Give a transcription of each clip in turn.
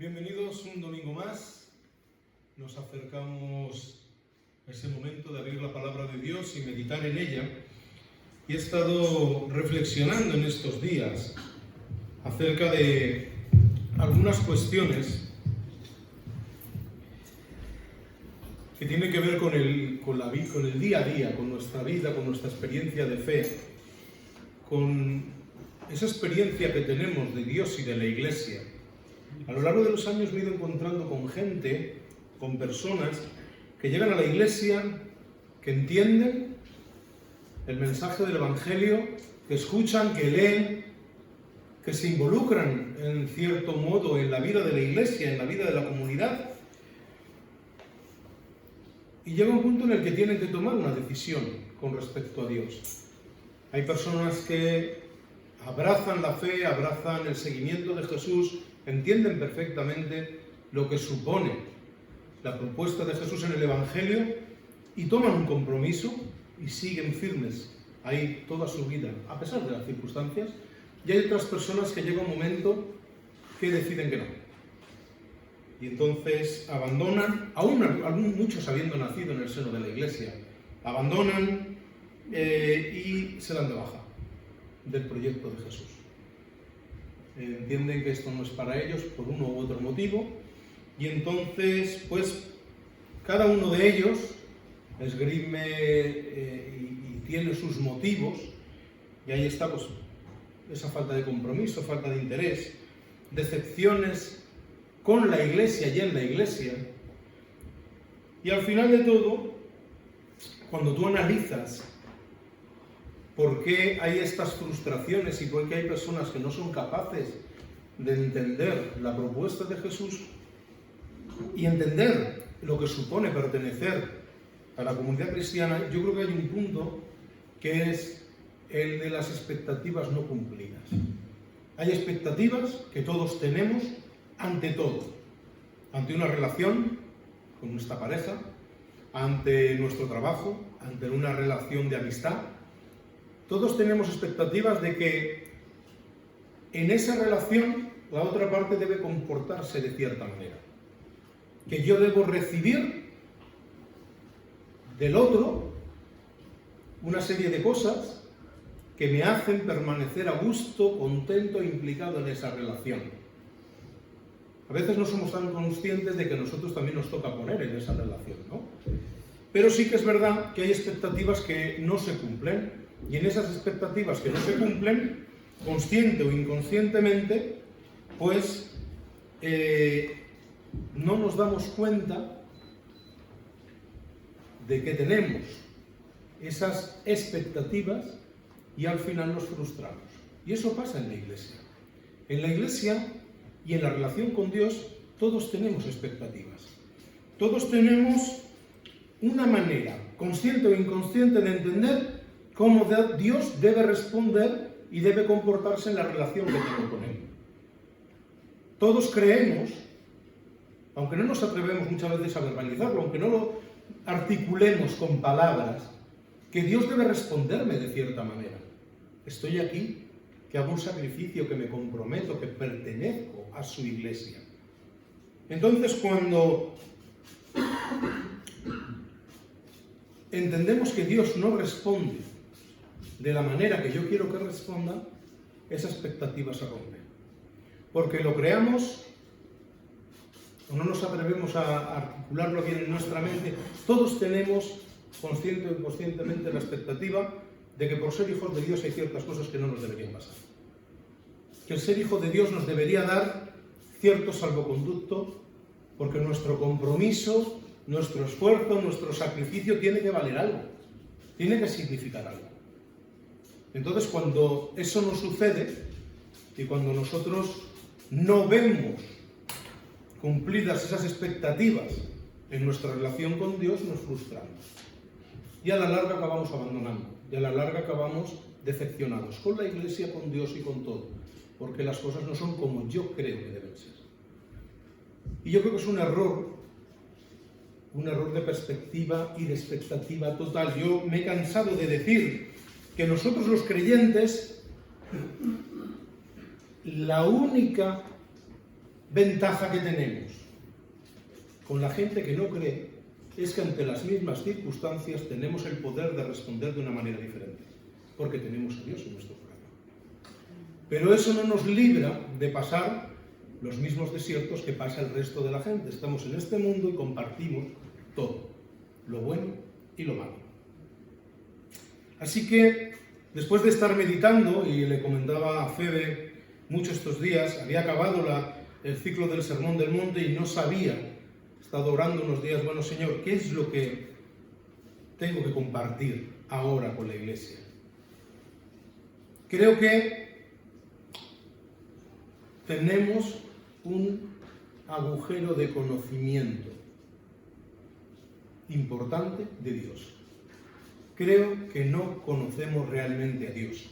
Bienvenidos un domingo más. Nos acercamos a ese momento de abrir la palabra de Dios y meditar en ella. Y he estado reflexionando en estos días acerca de algunas cuestiones que tienen que ver con el día a día, con nuestra vida, con nuestra experiencia de fe, con esa experiencia que tenemos de Dios y de la Iglesia. A lo largo de los años me he ido encontrando con gente, con personas que llegan a la Iglesia, que entienden el mensaje del Evangelio, que escuchan, que leen, que se involucran en cierto modo en la vida de la Iglesia, en la vida de la comunidad. Y llega un punto en el que tienen que tomar una decisión con respecto a Dios. Hay personas que abrazan la fe, abrazan el seguimiento de Jesús, entienden perfectamente lo que supone la propuesta de Jesús en el Evangelio y toman un compromiso y siguen firmes ahí toda su vida, a pesar de las circunstancias. Y hay otras personas que llega un momento que deciden que no. Y entonces abandonan, aún muchos habiendo nacido en el seno de la Iglesia, abandonan y se dan de baja del proyecto de Jesús. Entienden que esto no es para ellos por uno u otro motivo, y entonces pues cada uno de ellos esgrime y tiene sus motivos, y ahí está pues esa falta de compromiso, falta de interés, decepciones con la Iglesia y en la Iglesia. Y al final de todo, cuando tú analizas por qué hay estas frustraciones y por qué hay personas que no son capaces de entender la propuesta de Jesús y entender lo que supone pertenecer a la comunidad cristiana, yo creo que hay un punto que es el de las expectativas no cumplidas. Hay expectativas que todos tenemos ante todo, ante una relación con nuestra pareja, ante nuestro trabajo, ante una relación de amistad. Todos tenemos expectativas de que en esa relación la otra parte debe comportarse de cierta manera, que yo debo recibir del otro una serie de cosas que me hacen permanecer a gusto, contento e implicado en esa relación. A veces no somos tan conscientes de que nosotros también nos toca poner en esa relación, ¿no? Pero sí que es verdad que hay expectativas que no se cumplen. Y en esas expectativas que no se cumplen, consciente o inconscientemente, pues no nos damos cuenta de que tenemos esas expectativas y al final nos frustramos. Y eso pasa en la Iglesia. En la Iglesia y en la relación con Dios todos tenemos expectativas. Todos tenemos una manera, consciente o inconsciente, de entender cómo Dios debe responder y debe comportarse en la relación que tengo con Él. Todos creemos, aunque no nos atrevemos muchas veces a verbalizarlo, aunque no lo articulemos con palabras, que Dios debe responderme de cierta manera. Estoy aquí, que hago un sacrificio, que me comprometo, que pertenezco a su Iglesia. Entonces, cuando entendemos que Dios no responde de la manera que yo quiero que responda, esa expectativa se rompe. Porque lo creamos o no nos atrevemos a articularlo bien en nuestra mente, todos tenemos, consciente o inconscientemente, la expectativa de que por ser hijos de Dios hay ciertas cosas que no nos deberían pasar. Que el ser hijo de Dios nos debería dar cierto salvoconducto, porque nuestro compromiso, nuestro esfuerzo, nuestro sacrificio tiene que valer algo, tiene que significar algo. Entonces, cuando eso no sucede y cuando nosotros no vemos cumplidas esas expectativas en nuestra relación con Dios, nos frustramos. Y a la larga acabamos abandonando, y a la larga acabamos decepcionados con la Iglesia, con Dios y con todo, porque las cosas no son como yo creo que deben ser. Y yo creo que es un error de perspectiva y de expectativa total. Yo me he cansado de decir que nosotros los creyentes, la única ventaja que tenemos con la gente que no cree es que ante las mismas circunstancias tenemos el poder de responder de una manera diferente, porque tenemos a Dios en nuestro corazón. Pero eso no nos libra de pasar los mismos desiertos que pasa el resto de la gente. Estamos en este mundo y compartimos todo, lo bueno y lo malo. Así que, después de estar meditando, y le comentaba a Febe mucho estos días, había acabado el ciclo del Sermón del Monte y no sabía, he estado orando unos días, bueno Señor, ¿qué es lo que tengo que compartir ahora con la Iglesia? Creo que tenemos un agujero de conocimiento importante de Dios. Creo que no conocemos realmente a Dios.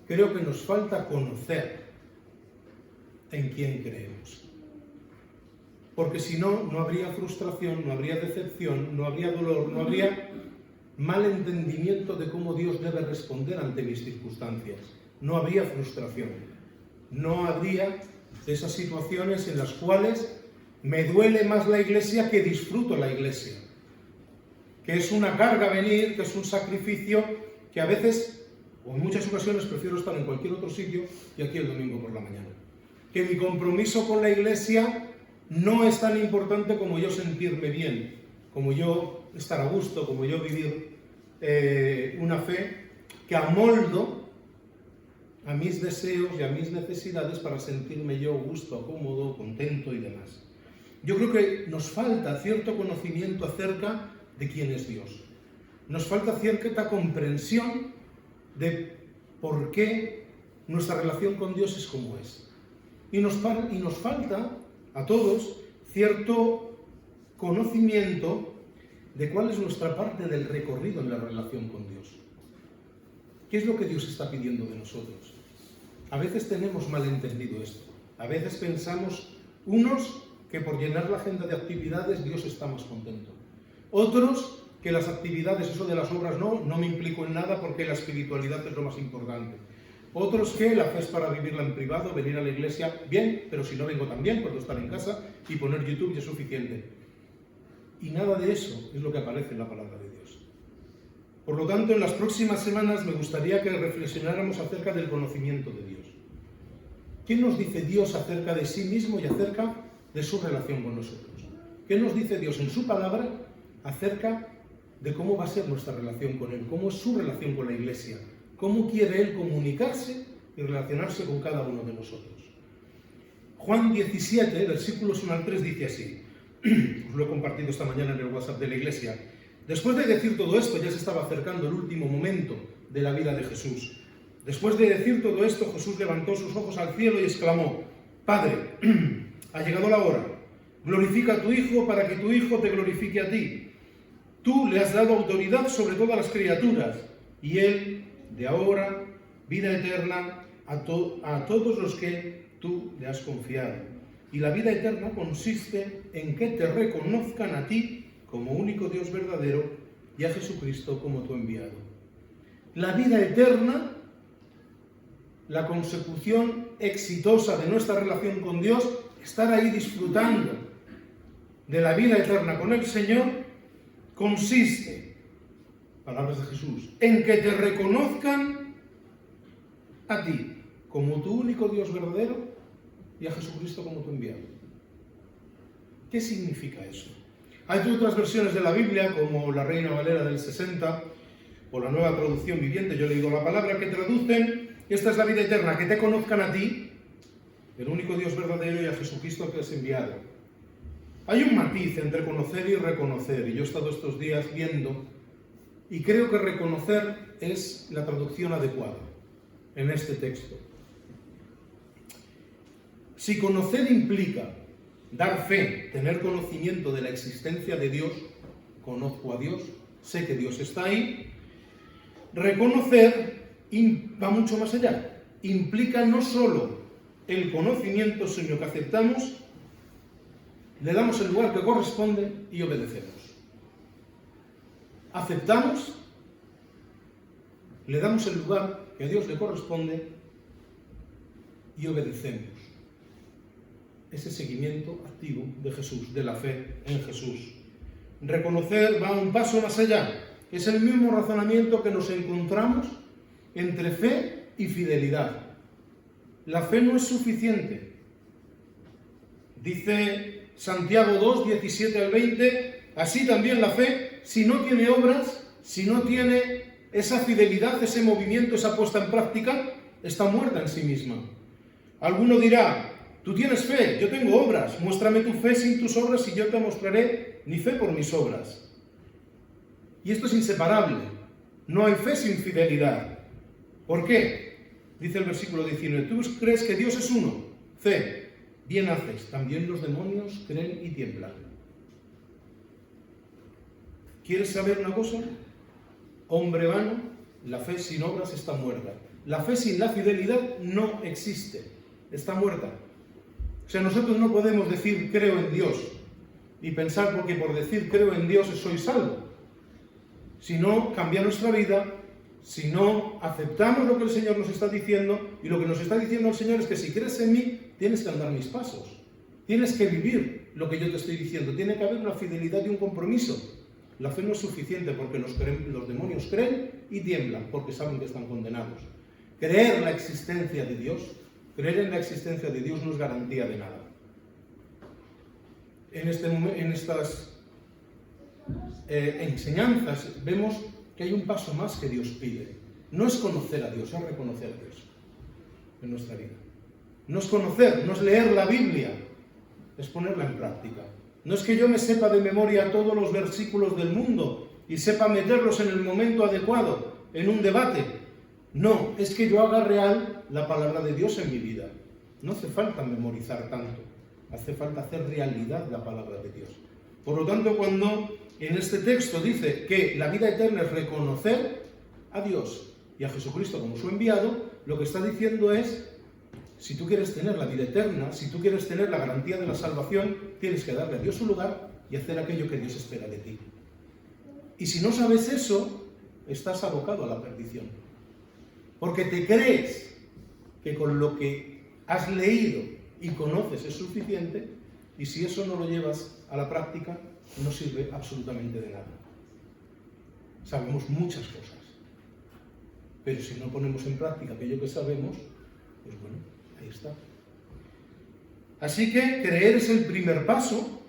Creo que nos falta conocer en quién creemos. Porque si no, no habría frustración, no habría decepción, no habría dolor, no habría mal entendimiento de cómo Dios debe responder ante mis circunstancias. No habría frustración. No habría esas situaciones en las cuales me duele más la Iglesia que disfruto la Iglesia. Que es una carga venir, que es un sacrificio, que a veces, o en muchas ocasiones, prefiero estar en cualquier otro sitio y aquí el domingo por la mañana. Que mi compromiso con la Iglesia no es tan importante como yo sentirme bien, como yo estar a gusto, como yo vivir una fe que amoldo a mis deseos y a mis necesidades para sentirme yo a gusto, cómodo, contento y demás. Yo creo que nos falta cierto conocimiento acerca de quién es Dios. Nos falta cierta comprensión de por qué nuestra relación con Dios es como es. Y nos falta a todos cierto conocimiento de cuál es nuestra parte del recorrido en la relación con Dios. ¿Qué es lo que Dios está pidiendo de nosotros? A veces tenemos mal entendido esto. A veces pensamos, unos, que por llenar la agenda de actividades Dios está más contento. Otros, que las actividades, eso de las obras no me implico en nada porque la espiritualidad es lo más importante. Otros que la fe es para vivirla en privado, venir a la iglesia, bien, pero si no vengo también, puedo estar en casa y poner YouTube y es suficiente. Y nada de eso es lo que aparece en la palabra de Dios. Por lo tanto, en las próximas semanas me gustaría que reflexionáramos acerca del conocimiento de Dios. ¿Qué nos dice Dios acerca de sí mismo y acerca de su relación con nosotros? ¿Qué nos dice Dios en su palabra acerca de cómo va a ser nuestra relación con Él? ¿Cómo es su relación con la Iglesia? ¿Cómo quiere Él comunicarse y relacionarse con cada uno de nosotros? Juan 17, versículos 1 al 3, dice así. Os lo he compartido esta mañana en el WhatsApp de la Iglesia. Después de decir todo esto, ya se estaba acercando el último momento de la vida de Jesús. Después de decir todo esto, Jesús levantó sus ojos al cielo y exclamó: Padre, ha llegado la hora. Glorifica a tu Hijo para que tu Hijo te glorifique a ti. Tú le has dado autoridad sobre todas las criaturas y Él, de ahora, vida eterna a todos los que tú le has confiado. Y la vida eterna consiste en que te reconozcan a ti como único Dios verdadero y a Jesucristo como tu enviado. La vida eterna, la consecución exitosa de nuestra relación con Dios, estar ahí disfrutando de la vida eterna con el Señor, consiste, palabras de Jesús, en que te reconozcan a ti como tu único Dios verdadero y a Jesucristo como tu enviado. ¿Qué significa eso? Hay otras versiones de la Biblia, como la Reina Valera del 60 o la Nueva Traducción Viviente, yo he leído la palabra, que traducen: esta es la vida eterna, que te conozcan a ti, el único Dios verdadero, y a Jesucristo que has enviado. Hay un matiz entre conocer y reconocer, y yo he estado estos días viendo, y creo que reconocer es la traducción adecuada en este texto. Si conocer implica dar fe, tener conocimiento de la existencia de Dios, conozco a Dios, sé que Dios está ahí, reconocer va mucho más allá. Implica no solo el conocimiento, sino que aceptamos, le damos el lugar que corresponde y obedecemos. Aceptamos, le damos el lugar que a Dios le corresponde y obedecemos. ese seguimiento activo de Jesús, de la fe en Jesús. Reconocer va un paso más allá. Es el mismo razonamiento que nos encontramos entre fe y fidelidad. La fe no es suficiente. Dice Santiago 2, 17 al 20, así también la fe, si no tiene obras, si no tiene esa fidelidad, ese movimiento, esa puesta en práctica, está muerta en sí misma. Alguno dirá, tú tienes fe, yo tengo obras, muéstrame tu fe sin tus obras y yo te mostraré mi fe por mis obras. Y esto es inseparable. No hay fe sin fidelidad. ¿Por qué? Dice el versículo 19, ¿tú crees que Dios es uno? Fe, bien haces, también los demonios creen y tiemblan. ¿Quieres saber una cosa? Hombre vano, la fe sin obras está muerta. La fe sin la fidelidad no existe, está muerta. O sea, nosotros no podemos decir creo en Dios y pensar porque por decir creo en Dios soy salvo. Si no cambia nuestra vida, si no aceptamos lo que el Señor nos está diciendo, y lo que nos está diciendo el Señor es que si crees en mí, tienes que andar mis pasos. Tienes que vivir lo que yo te estoy diciendo. Tiene que haber una fidelidad y un compromiso. La fe no es suficiente porque los demonios creen y tiemblan porque saben que están condenados. Creer la existencia de Dios, creer en la existencia de Dios no es garantía de nada. En estas enseñanzas vemos que hay un paso más que Dios pide. No es conocer a Dios, es reconocer a Dios en nuestra vida. No es conocer, no es leer la Biblia, es ponerla en práctica. No es que yo me sepa de memoria todos los versículos del mundo y sepa meterlos en el momento adecuado, en un debate. No, es que yo haga real la palabra de Dios en mi vida. No hace falta memorizar tanto, hace falta hacer realidad la palabra de Dios. Por lo tanto, cuando en este texto dice que la vida eterna es reconocer a Dios y a Jesucristo como su enviado, lo que está diciendo es, si tú quieres tener la vida eterna, si tú quieres tener la garantía de la salvación, tienes que darle a Dios su lugar y hacer aquello que Dios espera de ti. Y si no sabes eso, estás abocado a la perdición. Porque te crees que con lo que has leído y conoces es suficiente, y si eso no lo llevas a la práctica, no sirve absolutamente de nada. Sabemos muchas cosas, pero si no ponemos en práctica aquello que sabemos, pues bueno, ahí está. Así que creer es el primer paso,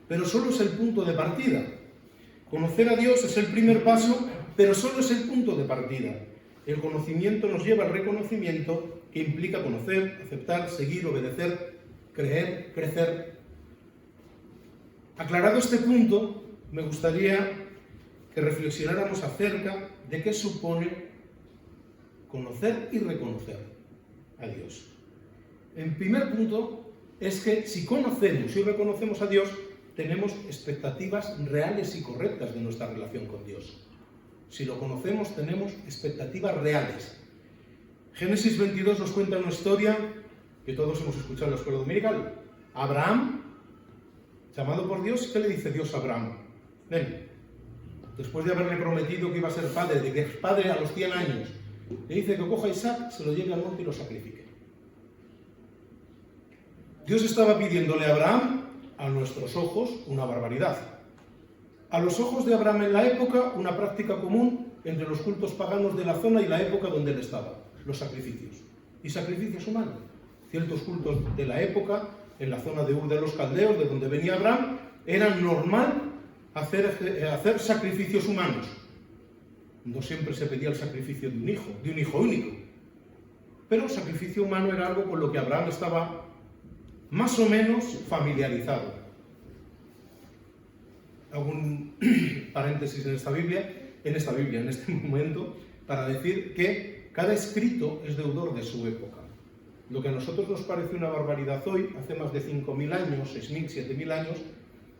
pero solo es el punto de partida. Conocer a Dios es el primer paso, pero solo es el punto de partida. El conocimiento nos lleva al reconocimiento, que implica conocer, aceptar, seguir, obedecer, creer, crecer. Aclarado este punto, me gustaría que reflexionáramos acerca de qué supone conocer y reconocer a Dios. En primer punto, es que si conocemos y reconocemos a Dios, tenemos expectativas reales y correctas de nuestra relación con Dios. Si lo conocemos, tenemos expectativas reales. Génesis 22 nos cuenta una historia que todos hemos escuchado en la escuela dominical. Abraham, llamado por Dios, ¿qué le dice Dios a Abraham? Ven, después de haberle prometido que iba a ser padre, de que es padre a los 100 años, le dice que coja a Isaac, se lo lleve al monte y lo sacrifique. Dios estaba pidiéndole a Abraham, a nuestros ojos, una barbaridad. A los ojos de Abraham en la época, una práctica común entre los cultos paganos de la zona y la época donde él estaba, los sacrificios. Y sacrificios humanos. Ciertos cultos de la época, en la zona de Ur de los Caldeos, de donde venía Abraham, era normal hacer sacrificios humanos. No siempre se pedía el sacrificio de un hijo único. Pero el sacrificio humano era algo con lo que Abraham estaba más o menos familiarizado. Hago un paréntesis en este momento, para decir que cada escrito es deudor de su época. Lo que a nosotros nos parece una barbaridad hoy, hace más de 5.000 años, 6.000, 7.000 años,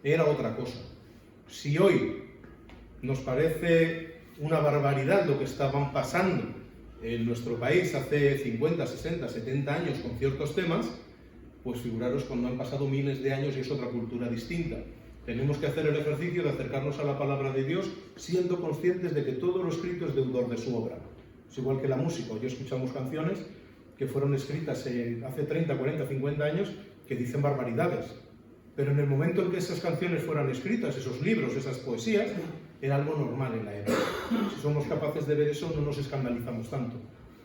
era otra cosa. Si hoy nos parece una barbaridad lo que estaban pasando en nuestro país hace 50, 60, 70 años con ciertos temas, pues figuraros cuando han pasado miles de años y es otra cultura distinta. Tenemos que hacer el ejercicio de acercarnos a la palabra de Dios siendo conscientes de que todo lo escrito es deudor de su obra. Es igual que la música. Hoy escuchamos canciones que fueron escritas hace 30, 40, 50 años que dicen barbaridades. Pero en el momento en que esas canciones fueran escritas, esos libros, esas poesías, era algo normal en la época. Si somos capaces de ver eso, no nos escandalizamos tanto.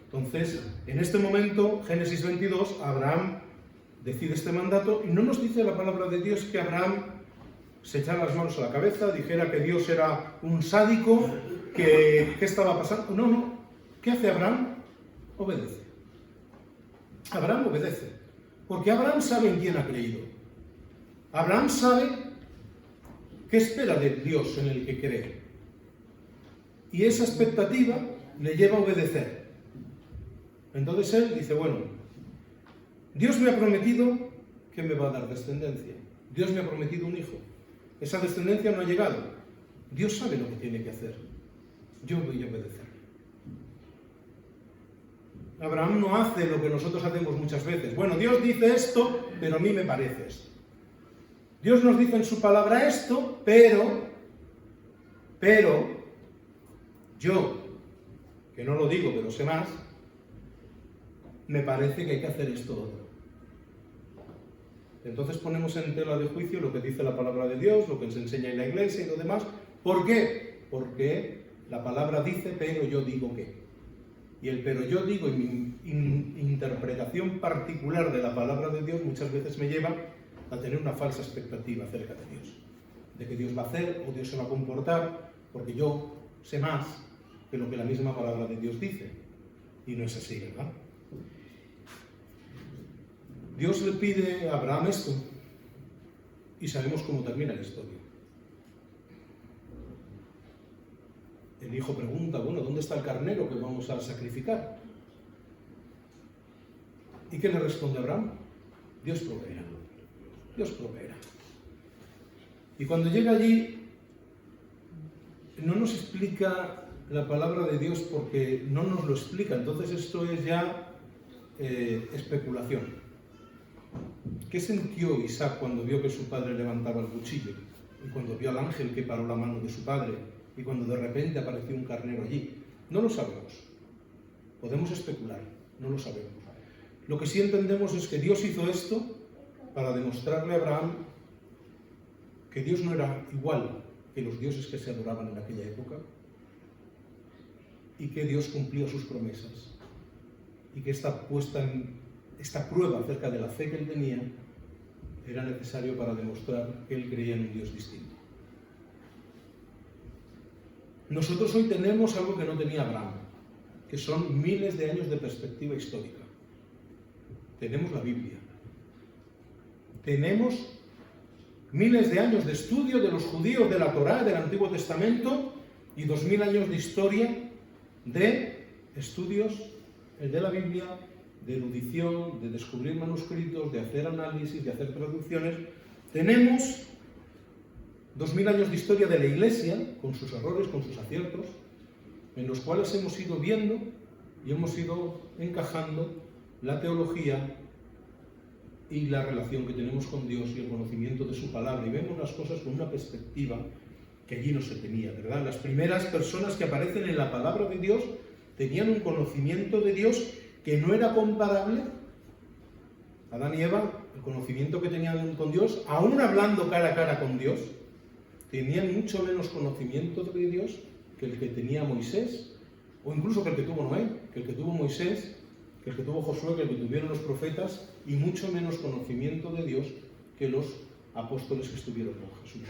Entonces, en este momento, Génesis 22, Abraham decide este mandato y no nos dice la palabra de Dios que Abraham se echara las manos a la cabeza, dijera que Dios era un sádico, que ¿qué estaba pasando? No, no. ¿Qué hace Abraham? Obedece. Abraham obedece. Porque Abraham sabe en quién ha creído. Abraham sabe qué espera del Dios en el que cree. Y esa expectativa le lleva a obedecer. Entonces él dice, bueno, Dios me ha prometido que me va a dar descendencia. Dios me ha prometido un hijo. Esa descendencia no ha llegado. Dios sabe lo que tiene que hacer. Yo voy a obedecer. Abraham no hace lo que nosotros hacemos muchas veces. Bueno, Dios dice esto, pero a mí me parece esto. Dios nos dice en su palabra esto, pero yo, que no lo digo, pero sé más, me parece que hay que hacer esto otro. Entonces ponemos en tela de juicio lo que dice la palabra de Dios, lo que se enseña en la iglesia y lo demás. ¿Por qué? Porque la palabra dice, pero yo digo que. Y el pero yo digo, y mi interpretación particular de la palabra de Dios muchas veces me lleva a tener una falsa expectativa acerca de Dios. De que Dios va a hacer o Dios se va a comportar, porque yo sé más que lo que la misma palabra de Dios dice. Y no es así, ¿verdad? Dios le pide a Abraham esto y sabemos cómo termina la historia. El hijo pregunta, bueno, ¿dónde está el carnero que vamos a sacrificar? ¿Y qué le responde Abraham? Dios proveerá. Dios proveerá. Y cuando llega allí, no nos explica la palabra de Dios porque no nos lo explica. Entonces esto es ya especulación. ¿Qué sintió Isaac cuando vio que su padre levantaba el cuchillo? Y cuando vio al ángel que paró la mano de su padre? Y cuando de repente apareció un carnero allí. No lo sabemos. Podemos especular, no lo sabemos. Lo que sí entendemos es que Dios hizo esto para demostrarle a Abraham que Dios no era igual que los dioses que se adoraban en aquella época y que Dios cumplía sus promesas y que esta prueba acerca de la fe que él tenía era necesario para demostrar que él creía en un Dios distinto. Nosotros hoy tenemos algo que no tenía Abraham, que son miles de años de perspectiva histórica. Tenemos la Biblia. Tenemos miles de años de estudio de los judíos de la Torá, del Antiguo Testamento, y 2000 años de historia de estudios de la Biblia, de erudición, de descubrir manuscritos, de hacer análisis, de hacer traducciones. Tenemos 2000 años de historia de la Iglesia, con sus errores, con sus aciertos, en los cuales hemos ido viendo y hemos ido encajando la teología y la relación que tenemos con Dios y el conocimiento de su palabra, y vemos las cosas con una perspectiva que allí no se tenía, ¿verdad? Las primeras personas que aparecen en la palabra de Dios tenían un conocimiento de Dios que no era comparable. Adán y Eva, el conocimiento que tenían con Dios, aún hablando cara a cara con Dios, tenían mucho menos conocimiento de Dios que el que tenía Moisés, o incluso que el que tuvo Noé, que el que tuvo Moisés, que el que tuvo Josué, que el que tuvieron los profetas, y mucho menos conocimiento de Dios que los apóstoles que estuvieron con Jesús.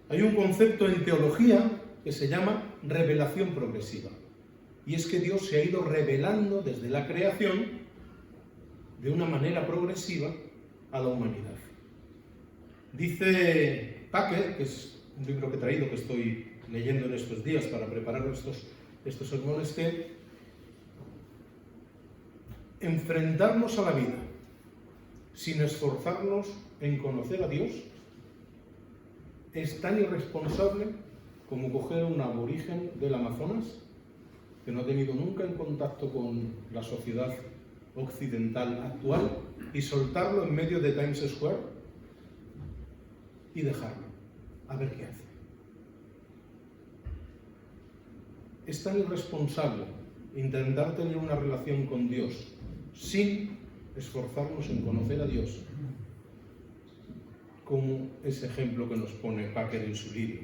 Hay un concepto en teología que se llama revelación progresiva, y es que Dios se ha ido revelando desde la creación de una manera progresiva a la humanidad. Dice Packer, que es un libro que he traído, que estoy leyendo en estos días para preparar estos sermones, que enfrentarnos a la vida sin esforzarnos en conocer a Dios es tan irresponsable como coger un aborigen del Amazonas que no ha tenido nunca en contacto con la sociedad occidental actual y soltarlo en medio de Times Square y dejarlo, a ver qué hace. Es tan irresponsable intentar tener una relación con Dios sin esforzarnos en conocer a Dios, como ese ejemplo que nos pone Packer en su libro.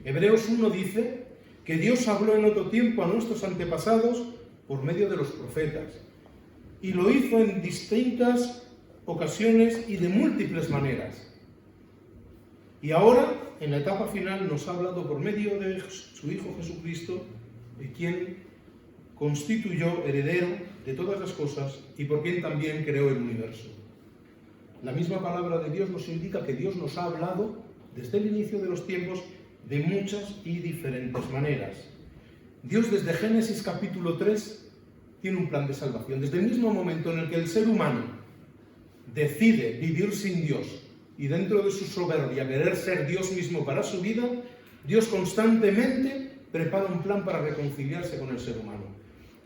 Hebreos 1 dice que Dios habló en otro tiempo a nuestros antepasados por medio de los profetas, y lo hizo en distintas ocasiones y de múltiples maneras. Y ahora, en la etapa final, nos ha hablado por medio de su Hijo Jesucristo, de quien constituyó heredero de todas las cosas y por quien también creó el universo. La misma palabra de Dios nos indica que Dios nos ha hablado desde el inicio de los tiempos de muchas y diferentes maneras. Dios desde Génesis capítulo 3 tiene un plan de salvación. Desde el mismo momento en el que el ser humano decide vivir sin Dios y dentro de su soberbia querer ser Dios mismo para su vida, Dios constantemente prepara un plan para reconciliarse con el ser humano.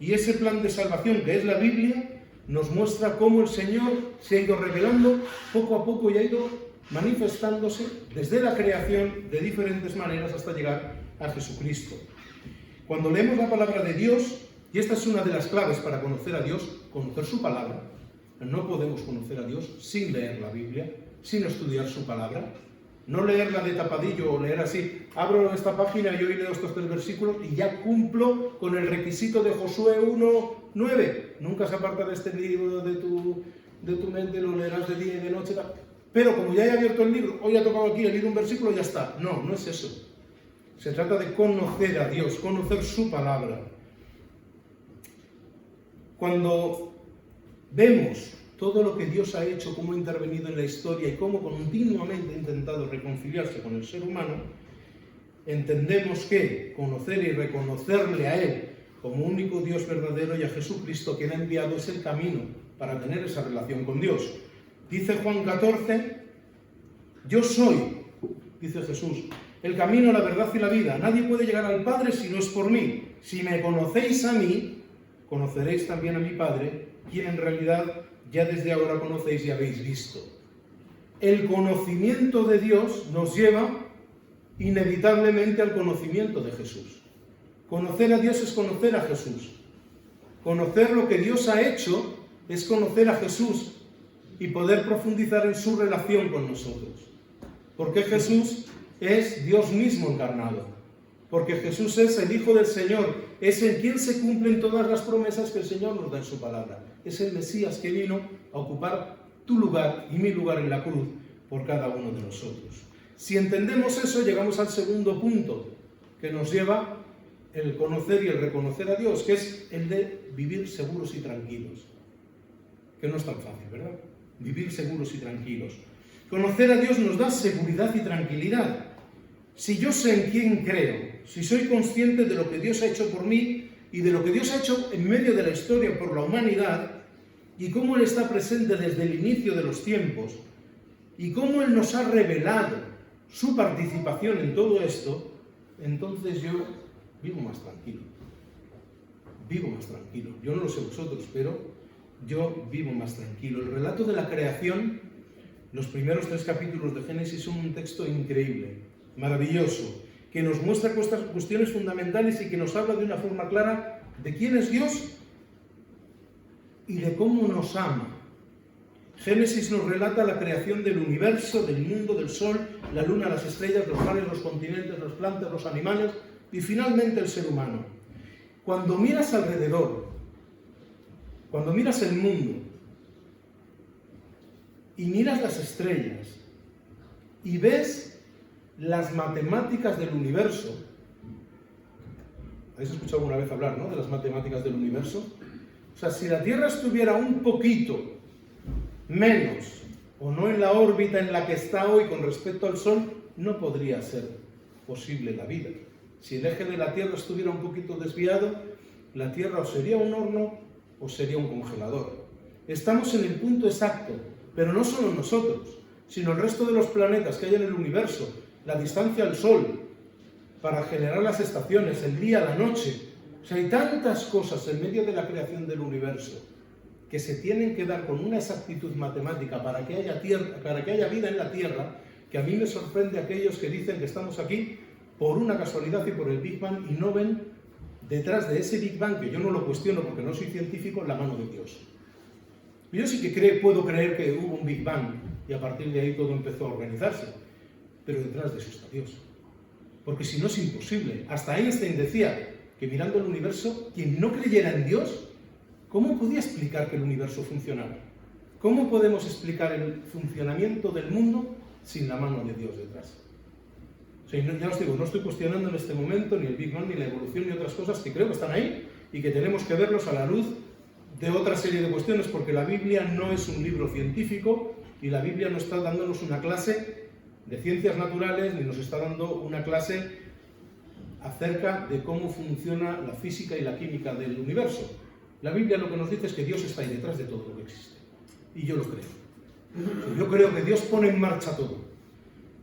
Y ese plan de salvación, que es la Biblia, nos muestra cómo el Señor se ha ido revelando poco a poco y ha ido manifestándose desde la creación de diferentes maneras hasta llegar a Jesucristo. Cuando leemos la palabra de Dios, y esta es una de las claves para conocer a Dios, conocer su palabra. No podemos conocer a Dios sin leer la Biblia, sin estudiar su palabra. No leerla de tapadillo o leer así, abro esta página y hoy leo estos 3 versículos y ya cumplo con el requisito de Josué 1:9. Nunca se aparta de este libro de tu mente, lo leerás de día y de noche. Pero como ya he abierto el libro, hoy ha tocado aquí, he leído un versículo y ya está. No, no es eso. Se trata de conocer a Dios, conocer su palabra. Cuando vemos todo lo que Dios ha hecho, cómo ha intervenido en la historia y cómo continuamente ha intentado reconciliarse con el ser humano, entendemos que conocer y reconocerle a Él como único Dios verdadero y a Jesucristo quien ha enviado es el camino para tener esa relación con Dios. Dice Juan 14, yo soy, dice Jesús, el camino, la verdad y la vida. Nadie puede llegar al Padre si no es por mí. Si me conocéis a mí, conoceréis también a mi Padre, quien en realidad ya desde ahora conocéis y habéis visto. El conocimiento de Dios nos lleva inevitablemente al conocimiento de Jesús. Conocer a Dios es conocer a Jesús. Conocer lo que Dios ha hecho es conocer a Jesús y poder profundizar en su relación con nosotros. Porque Jesús es Dios mismo encarnado. Porque Jesús es el Hijo del Señor, es en quien se cumplen todas las promesas que el Señor nos da en su palabra. Es el Mesías que vino a ocupar tu lugar y mi lugar en la cruz por cada uno de nosotros. Si entendemos eso, llegamos al segundo punto que nos lleva el conocer y el reconocer a Dios, que es el de vivir seguros y tranquilos. Que no es tan fácil, ¿verdad? Vivir seguros y tranquilos. Conocer a Dios nos da seguridad y tranquilidad. Si yo sé en quién creo, si soy consciente de lo que Dios ha hecho por mí y de lo que Dios ha hecho en medio de la historia por la humanidad, y cómo Él está presente desde el inicio de los tiempos, y cómo Él nos ha revelado su participación en todo esto, entonces yo vivo más tranquilo. Vivo más tranquilo. Yo no lo sé vosotros, pero yo vivo más tranquilo. El relato de la creación, los primeros 3 capítulos de Génesis son un texto increíble, maravilloso, que nos muestra cuestiones fundamentales y que nos habla de una forma clara de quién es Dios y de cómo nos ama. Génesis nos relata la creación del universo, del mundo, del sol, la luna, las estrellas, los mares, los continentes, las plantas, los animales y finalmente el ser humano. Cuando miras alrededor, cuando miras el mundo y miras las estrellas y ves las matemáticas del universo, ¿habéis escuchado alguna vez hablar, ¿no?, de las matemáticas del universo? O sea, si la Tierra estuviera un poquito menos o no en la órbita en la que está hoy con respecto al Sol, no podría ser posible la vida. Si el eje de la Tierra estuviera un poquito desviado, la Tierra o sería un horno o sería un congelador. Estamos en el punto exacto, pero no solo nosotros, sino el resto de los planetas que hay en el universo, la distancia al Sol, para generar las estaciones, el día, la noche. O sea, hay tantas cosas en medio de la creación del universo que se tienen que dar con una exactitud matemática para que haya vida en la Tierra, que a mí me sorprende aquellos que dicen que estamos aquí por una casualidad y por el Big Bang y no ven detrás de ese Big Bang, que yo no lo cuestiono porque no soy científico, la mano de Dios. Yo sí que puedo creer que hubo un Big Bang y a partir de ahí todo empezó a organizarse, pero detrás de eso está Dios. Porque si no es imposible. Hasta Einstein decía que mirando el universo, quien no creyera en Dios, ¿cómo podía explicar que el universo funcionara? ¿Cómo podemos explicar el funcionamiento del mundo sin la mano de Dios detrás? O sea, ya os digo, no estoy cuestionando en este momento ni el Big Bang, ni la evolución, ni otras cosas que creo que están ahí y que tenemos que verlos a la luz de otra serie de cuestiones, porque la Biblia no es un libro científico y la Biblia no está dándonos una clase de ciencias naturales, ni nos está dando una clase acerca de cómo funciona la física y la química del universo. La Biblia lo que nos dice es que Dios está ahí detrás de todo lo que existe. Y yo lo creo. Yo creo que Dios pone en marcha todo.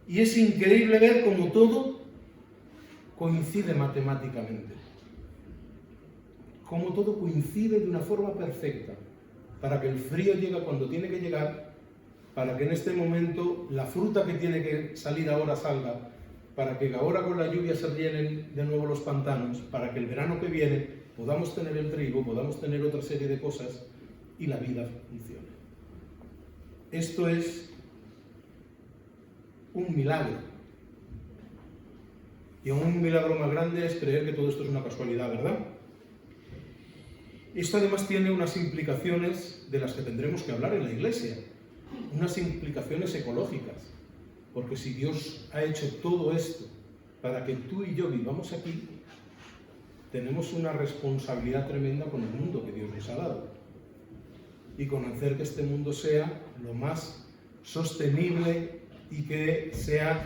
Y es increíble ver cómo todo coincide matemáticamente. Cómo todo coincide de una forma perfecta. Para que el frío llegue cuando tiene que llegar, para que en este momento la fruta que tiene que salir ahora salga, para que ahora con la lluvia se llenen de nuevo los pantanos, para que el verano que viene podamos tener el trigo, podamos tener otra serie de cosas y la vida funcione. Esto es un milagro. Y aún un milagro más grande es creer que todo esto es una casualidad, ¿verdad? Esto además tiene unas implicaciones de las que tendremos que hablar en la Iglesia, unas implicaciones ecológicas. Porque si Dios ha hecho todo esto para que tú y yo vivamos aquí, tenemos una responsabilidad tremenda con el mundo que Dios nos ha dado. Y con hacer que este mundo sea lo más sostenible y que sea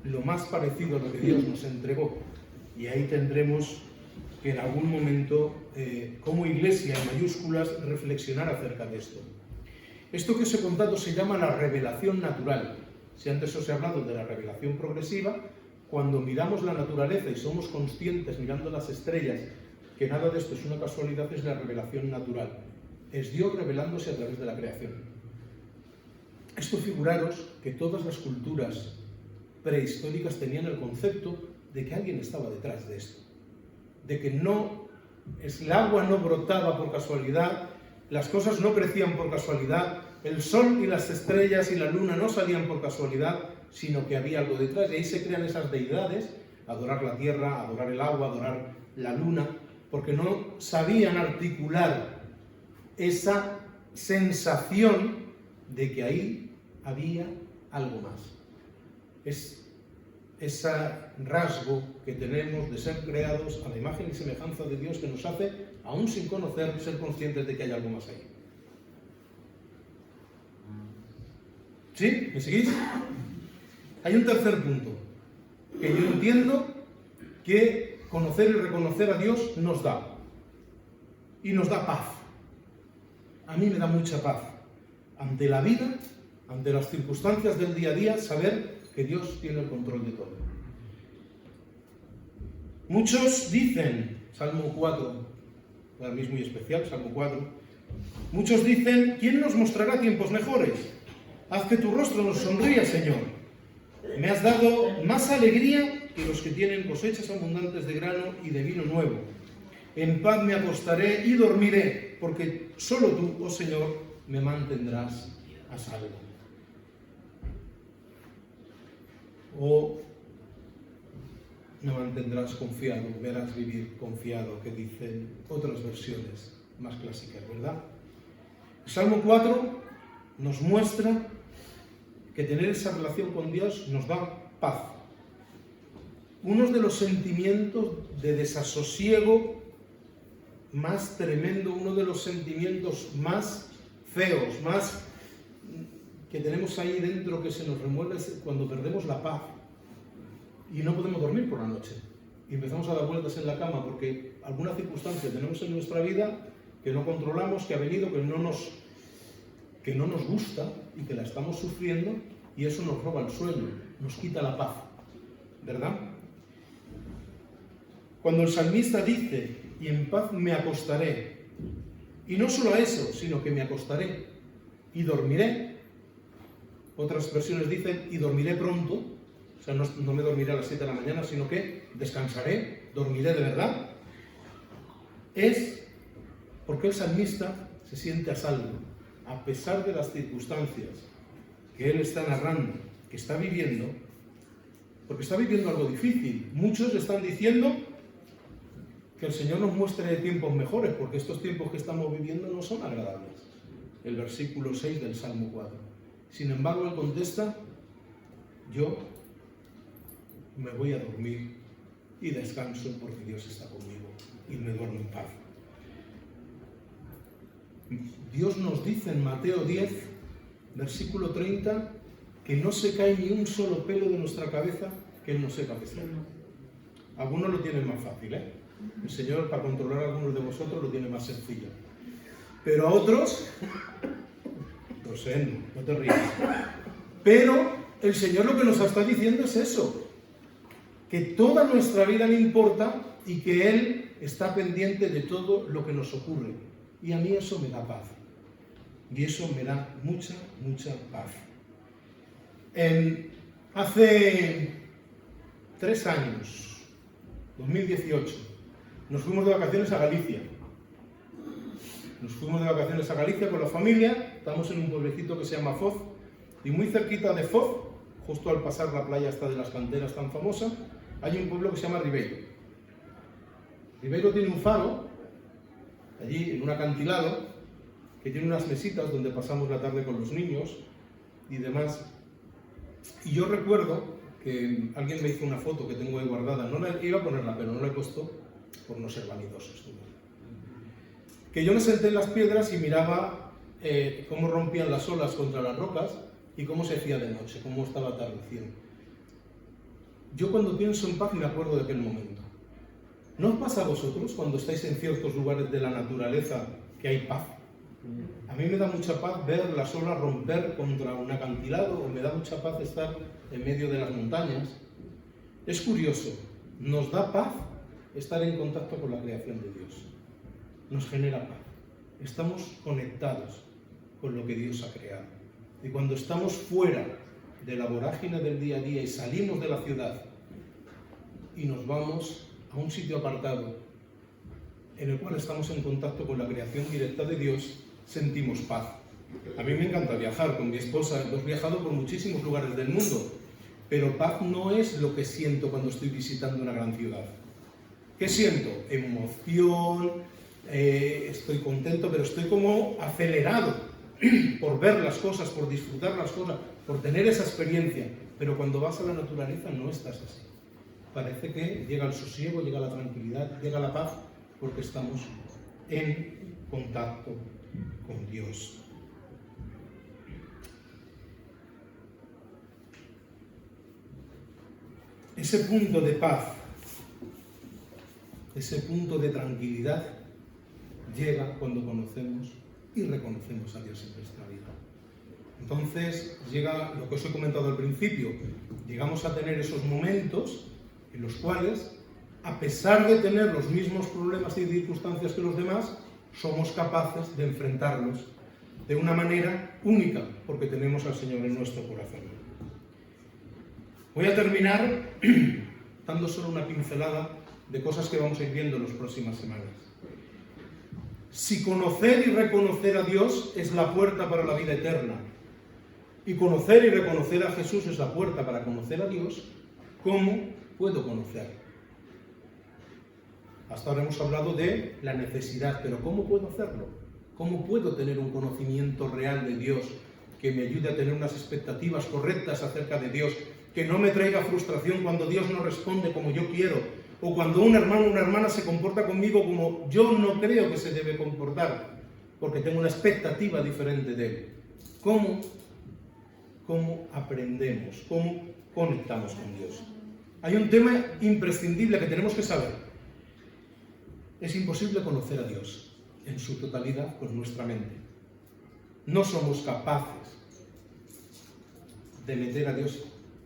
lo más parecido a lo que Dios nos entregó. Y ahí tendremos que en algún momento, como Iglesia en mayúsculas, reflexionar acerca de esto. Esto que os he contado se llama la revelación natural. Si antes os he hablado de la revelación progresiva, cuando miramos la naturaleza y somos conscientes mirando las estrellas que nada de esto es una casualidad, es la revelación natural. Es Dios revelándose a través de la creación. Esto figuraros que todas las culturas prehistóricas tenían el concepto de que alguien estaba detrás de esto. De que el agua no brotaba por casualidad, las cosas no crecían por casualidad, el sol y las estrellas y la luna no salían por casualidad, sino que había algo detrás. Y ahí se crean esas deidades, adorar la tierra, adorar el agua, adorar la luna, porque no sabían articular esa sensación de que ahí había algo más. Es ese rasgo que tenemos de ser creados a la imagen y semejanza de Dios que nos hace, aún sin conocer, ser conscientes de que hay algo más ahí. ¿Sí? ¿Me seguís? Hay un tercer punto, que yo entiendo que conocer y reconocer a Dios nos da. Y nos da paz. A mí me da mucha paz. Ante la vida, ante las circunstancias del día a día, saber que Dios tiene el control de todo. Muchos dicen, Salmo 4, para mí es muy especial, Salmo 4, muchos dicen, ¿quién nos mostrará tiempos mejores? Haz que tu rostro nos sonría, Señor. Me has dado más alegría que los que tienen cosechas abundantes de grano y de vino nuevo. En paz me acostaré y dormiré, porque solo tú, oh Señor, me mantendrás a salvo. O me mantendrás confiado, verás vivir confiado, que dicen otras versiones más clásicas, ¿verdad? El Salmo 4 nos muestra que tener esa relación con Dios nos da paz. Uno de los sentimientos de desasosiego más tremendo, uno de los sentimientos más feos, más que tenemos ahí dentro que se nos remueve cuando perdemos la paz y no podemos dormir por la noche y empezamos a dar vueltas en la cama porque alguna circunstancia tenemos en nuestra vida que no controlamos, que ha venido, que no nos gusta y que la estamos sufriendo y eso nos roba el sueño, nos quita la paz, ¿verdad? Cuando el salmista dice, y en paz me acostaré, y no solo a eso, sino que me acostaré y dormiré, otras versiones dicen, y dormiré pronto, o sea, no me dormiré a las 7 de la mañana, sino que descansaré, dormiré de verdad, es porque el salmista se siente a salvo. a pesar de las circunstancias que él está narrando, que está viviendo, porque está viviendo algo difícil. Muchos están diciendo que el Señor nos muestre tiempos mejores, porque estos tiempos que estamos viviendo no son agradables. El versículo 6 del Salmo 4. Sin embargo, él contesta: yo me voy a dormir y descanso porque Dios está conmigo y me duermo en paz. Dios nos dice en Mateo 10, versículo 30, que no se cae ni un solo pelo de nuestra cabeza que Él no sepa que sea. Algunos lo tienen más fácil, ¿eh? El Señor, para controlar a algunos de vosotros, lo tiene más sencillo. Pero a otros, lo sé, no te rías. Pero el Señor lo que nos está diciendo es eso, que toda nuestra vida le importa y que Él está pendiente de todo lo que nos ocurre. Y a mí eso me da paz. Y eso me da mucha, mucha paz. Hace 3 años, 2018, nos fuimos de vacaciones a Galicia. Nos fuimos de vacaciones a Galicia con la familia. Estamos en un pueblecito que se llama Foz. Y muy cerquita de Foz, justo al pasar la playa hasta de las Canteras tan famosa, hay un pueblo que se llama Ribeiro. Ribeiro tiene un faro, allí en un acantilado, que tiene unas mesitas donde pasamos la tarde con los niños y demás. Y yo recuerdo que alguien me hizo una foto que tengo ahí guardada. No la iba a ponerla, pero no la he puesto por no ser vanidosos. Que yo me senté en las piedras y miraba cómo rompían las olas contra las rocas y cómo se hacía de noche, cómo estaba atardeciendo. Yo cuando pienso en paz me acuerdo de aquel momento. ¿No os pasa a vosotros cuando estáis en ciertos lugares de la naturaleza que hay paz? A mí me da mucha paz ver las olas romper contra un acantilado, o me da mucha paz estar en medio de las montañas. Es curioso, nos da paz estar en contacto con la creación de Dios. Nos genera paz. Estamos conectados con lo que Dios ha creado. Y cuando estamos fuera de la vorágine del día a día y salimos de la ciudad y nos vamos a un sitio apartado en el cual estamos en contacto con la creación directa de Dios, sentimos paz. A mí me encanta viajar con mi esposa, hemos viajado por muchísimos lugares del mundo, pero paz no es lo que siento cuando estoy visitando una gran ciudad. ¿Qué siento? Emoción, estoy contento, pero estoy como acelerado por ver las cosas, por disfrutar las cosas, por tener esa experiencia. Pero cuando vas a la naturaleza no estás así. Parece que llega el sosiego, llega la tranquilidad, llega la paz, porque estamos en contacto con Dios. Ese punto de paz, ese punto de tranquilidad, llega cuando conocemos y reconocemos a Dios en nuestra vida. Entonces llega lo que os he comentado al principio, llegamos a tener esos momentos en los cuales, a pesar de tener los mismos problemas y circunstancias que los demás, somos capaces de enfrentarlos de una manera única, porque tenemos al Señor en nuestro corazón. Voy a terminar dando solo una pincelada de cosas que vamos a ir viendo en las próximas semanas. Si conocer y reconocer a Dios es la puerta para la vida eterna, y conocer y reconocer a Jesús es la puerta para conocer a Dios, ¿cómo puedo conocer? Hasta ahora hemos hablado de la necesidad, pero ¿cómo puedo hacerlo? ¿Cómo puedo tener un conocimiento real de Dios que me ayude a tener unas expectativas correctas acerca de Dios, que no me traiga frustración cuando Dios no responde como yo quiero, o cuando un hermano o una hermana se comporta conmigo como yo no creo que se debe comportar, porque tengo una expectativa diferente de él? ¿Cómo aprendemos? ¿Cómo conectamos con Dios? Hay un tema imprescindible que tenemos que saber. Es imposible conocer a Dios en su totalidad con nuestra mente. No somos capaces de meter a Dios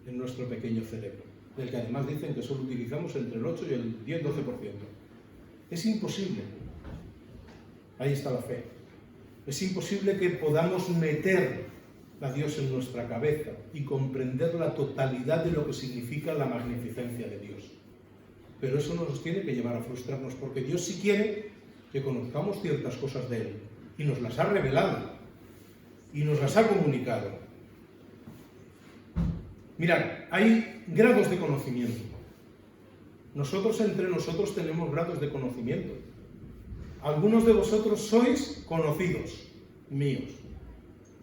en nuestro pequeño cerebro, del que además dicen que solo utilizamos entre el 8 y el 10-12%. Es imposible. Ahí está la fe. Es imposible que podamos meter a Dios en nuestra cabeza y comprender la totalidad de lo que significa la magnificencia de Dios. Pero eso no nos tiene que llevar a frustrarnos, porque Dios sí quiere que conozcamos ciertas cosas de Él, y nos las ha revelado. y nos las ha comunicado. Mirad, hay grados de conocimiento. Nosotros entre nosotros tenemos grados de conocimiento. Algunos de vosotros sois conocidos míos.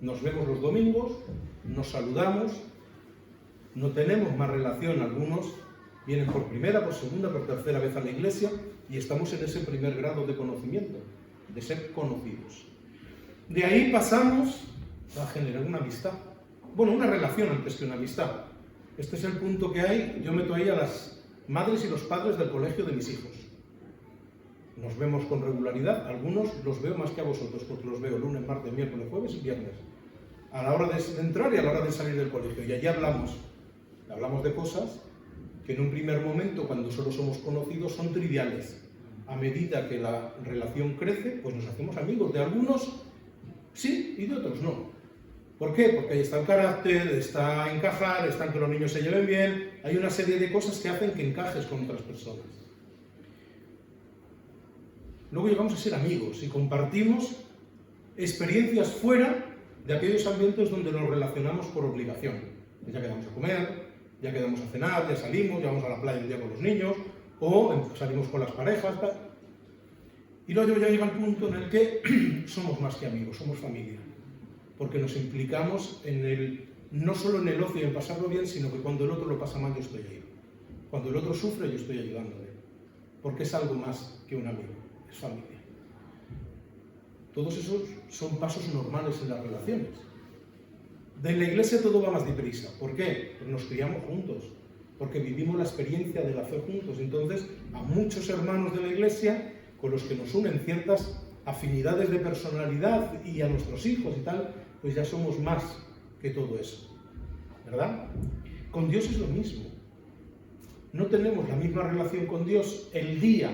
Nos vemos los domingos, nos saludamos, no tenemos más relación. Algunos vienen por primera, por segunda, por tercera vez a la iglesia y estamos en ese primer grado de conocimiento, de ser conocidos. De ahí pasamos a generar una amistad. Bueno, una relación antes que una amistad. Este es el punto que hay. Yo meto ahí a las madres y los padres del colegio de mis hijos. Nos vemos con regularidad. Algunos los veo más que a vosotros, porque los veo lunes, martes, miércoles, jueves y viernes. A la hora de entrar y a la hora de salir del colegio. Y allí hablamos de cosas que en un primer momento, cuando solo somos conocidos, son triviales. A medida que la relación crece, pues nos hacemos amigos. De algunos sí y de otros no. ¿Por qué? Porque ahí está el carácter, está encajar, está en que los niños se lleven bien. Hay una serie de cosas que hacen que encajes con otras personas. Luego llegamos a ser amigos y compartimos experiencias fuera de aquellos ambientes donde nos relacionamos por obligación. Ya quedamos a comer, ya quedamos a cenar, ya salimos, ya vamos a la playa un día con los niños, o salimos con las parejas. Y luego ya llega el punto en el que somos más que amigos, somos familia. Porque nos implicamos no solo en el ocio y en pasarlo bien, sino que cuando el otro lo pasa mal, yo estoy ahí. Cuando el otro sufre, yo estoy ayudándole. Porque es algo más que un amigo, es familia. Todos esos son pasos normales en las relaciones. En la iglesia todo va más deprisa. ¿Por qué? Porque nos criamos juntos, porque vivimos la experiencia de la fe juntos. Entonces, a muchos hermanos de la iglesia, con los que nos unen ciertas afinidades de personalidad y a nuestros hijos y tal, pues ya somos más que todo eso, ¿verdad? Con Dios es lo mismo. No tenemos la misma relación con Dios el día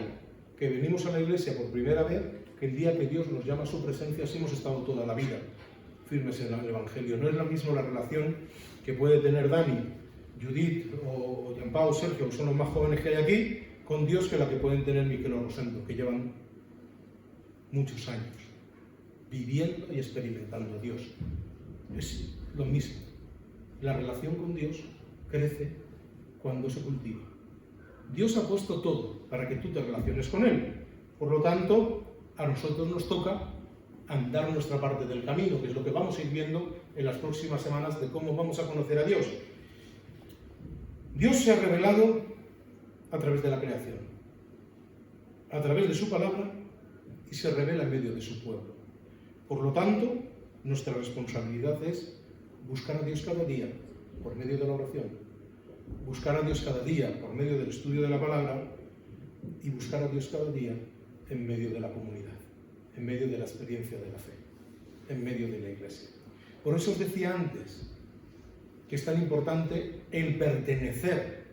que venimos a la iglesia por primera vez que el día que Dios nos llama a su presencia si hemos estado toda la vida firmes en el Evangelio. No es lo mismo la relación que puede tener Dani, Judith o Jean-Paul, Sergio, que son los más jóvenes que hay aquí, con Dios que la que pueden tener Miquel o Rosendo, que llevan muchos años viviendo y experimentando a Dios. Es lo mismo. La relación con Dios crece cuando se cultiva. Dios ha puesto todo para que tú te relaciones con Él. Por lo tanto, a nosotros nos toca andar nuestra parte del camino, que es lo que vamos a ir viendo en las próximas semanas de cómo vamos a conocer a Dios. Dios se ha revelado a través de la creación, a través de su palabra, y se revela en medio de su pueblo. Por lo tanto, nuestra responsabilidad es buscar a Dios cada día por medio de la oración, buscar a Dios cada día por medio del estudio de la palabra y buscar a Dios cada día en medio de la comunidad, en medio de la experiencia de la fe, en medio de la iglesia. Por eso os decía antes que es tan importante el pertenecer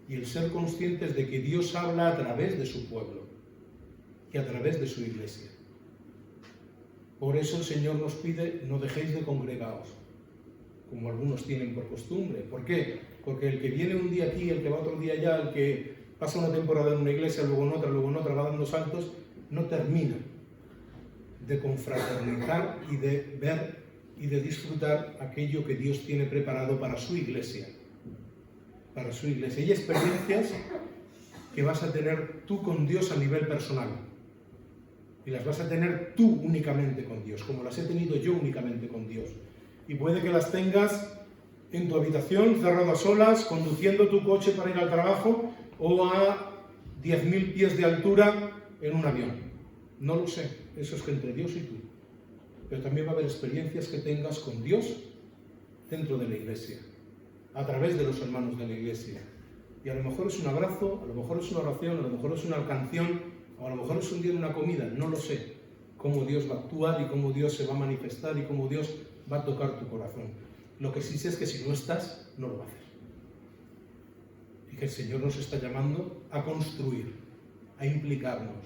y el ser conscientes de que Dios habla a través de su pueblo y a través de su iglesia. Por eso el Señor nos pide: no dejéis de congregaos, como algunos tienen por costumbre. ¿Por qué? Porque el que viene un día aquí, el que va otro día allá, el que pasa una temporada en una iglesia, luego en otra, va dando saltos, no termina de confraternizar y de ver y de disfrutar aquello que Dios tiene preparado para su iglesia. Para su iglesia. Hay experiencias que vas a tener tú con Dios a nivel personal. Y las vas a tener tú únicamente con Dios, como las he tenido yo únicamente con Dios. Y puede que las tengas en tu habitación, cerrado a solas, conduciendo tu coche para ir al trabajo, o a 10.000 pies de altura en un avión. No lo sé, eso es que entre Dios y tú. Pero también va a haber experiencias que tengas con Dios dentro de la iglesia, a través de los hermanos de la iglesia. Y a lo mejor es un abrazo, a lo mejor es una oración, a lo mejor es una canción, o a lo mejor es un día de una comida, no lo sé. Cómo Dios va a actuar y cómo Dios se va a manifestar y cómo Dios va a tocar tu corazón. Lo que sí sé es que si no estás, no lo va a hacer. Y que el Señor nos está llamando a construir, a implicarnos,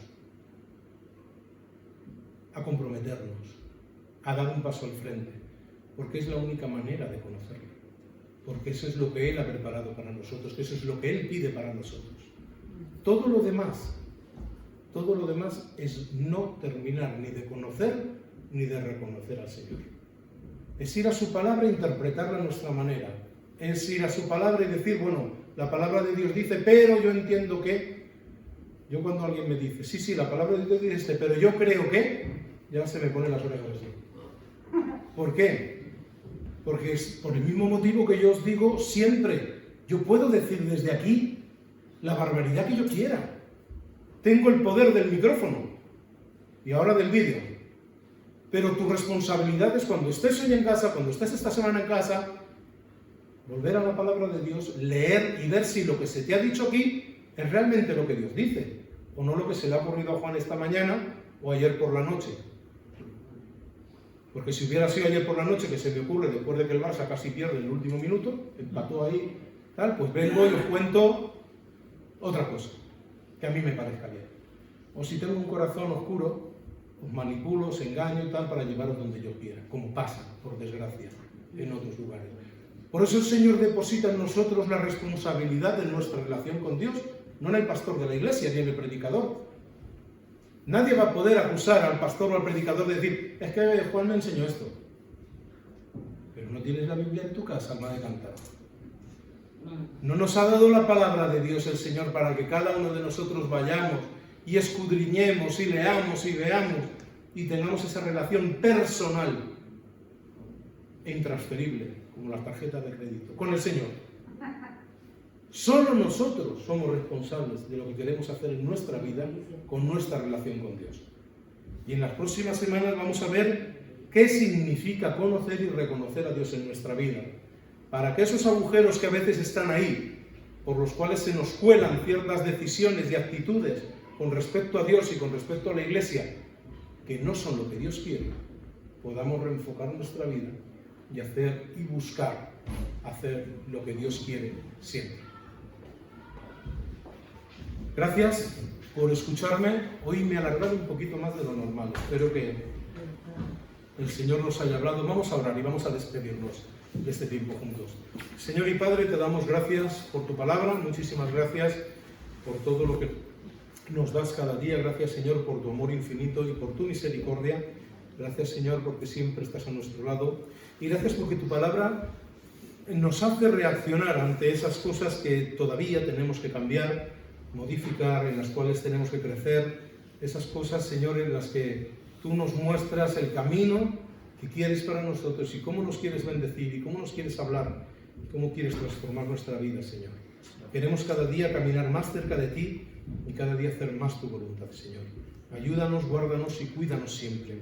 a comprometernos, a dar un paso al frente, porque es la única manera de conocerlo, porque eso es lo que Él ha preparado para nosotros, que eso es lo que Él pide para nosotros. Todo lo demás es no terminar ni de conocer ni de reconocer al Señor. Es ir a su palabra e interpretarla a nuestra manera. Es ir a su palabra y decir, bueno, la palabra de Dios dice, pero yo entiendo que... Yo cuando alguien me dice, sí, la palabra de Dios dice, pero yo creo que... Ya se me ponen las orejas así. ¿Por qué? Porque es por el mismo motivo que yo os digo siempre. Yo puedo decir desde aquí la barbaridad que yo quiera. Tengo el poder del micrófono y ahora del vídeo. Pero tu responsabilidad es cuando estés hoy en casa, cuando estés esta semana en casa, volver a la palabra de Dios, leer y ver si lo que se te ha dicho aquí es realmente lo que Dios dice, o no lo que se le ha ocurrido a Juan esta mañana o ayer por la noche. Porque si hubiera sido ayer por la noche, que se me ocurre después de que el Barça casi pierde en el último minuto, empató ahí, tal, pues vengo y os cuento otra cosa, que a mí me parezca bien. O si tengo un corazón oscuro, os manipulo, os engaño y tal, para llevaros donde yo quiera, como pasa, por desgracia, en otros lugares. Por eso el Señor deposita en nosotros la responsabilidad de nuestra relación con Dios, no en el pastor de la iglesia ni en el predicador. Nadie va a poder acusar al pastor o al predicador de decir, es que Juan me enseñó esto. Pero no tienes la Biblia en tu casa, alma de cantar. No nos ha dado la palabra de Dios el Señor para que cada uno de nosotros vayamos y escudriñemos y leamos y veamos y tengamos esa relación personal e intransferible, como las tarjetas de crédito, con el Señor. Solo nosotros somos responsables de lo que queremos hacer en nuestra vida con nuestra relación con Dios. Y en las próximas semanas vamos a ver qué significa conocer y reconocer a Dios en nuestra vida, para que esos agujeros que a veces están ahí, por los cuales se nos cuelan ciertas decisiones y actitudes con respecto a Dios y con respecto a la Iglesia, que no son lo que Dios quiere, podamos reenfocar nuestra vida y hacer y buscar hacer lo que Dios quiere siempre. Gracias por escucharme. Hoy me he alargado un poquito más de lo normal. Espero que el Señor nos haya hablado. Vamos a orar y vamos a despedirnos de este tiempo juntos. Señor y Padre, te damos gracias por tu palabra. Muchísimas gracias por todo lo que nos das cada día. Gracias, Señor, por tu amor infinito y por tu misericordia. Gracias, Señor, porque siempre estás a nuestro lado. Y gracias porque tu palabra nos hace reaccionar ante esas cosas que todavía tenemos que cambiar, modificar, en las cuales tenemos que crecer, esas cosas, Señor, en las que tú nos muestras el camino que quieres para nosotros y cómo nos quieres bendecir y cómo nos quieres hablar y cómo quieres transformar nuestra vida, Señor. Queremos cada día caminar más cerca de ti y cada día hacer más tu voluntad, Señor. Ayúdanos, guárdanos y cuídanos siempre.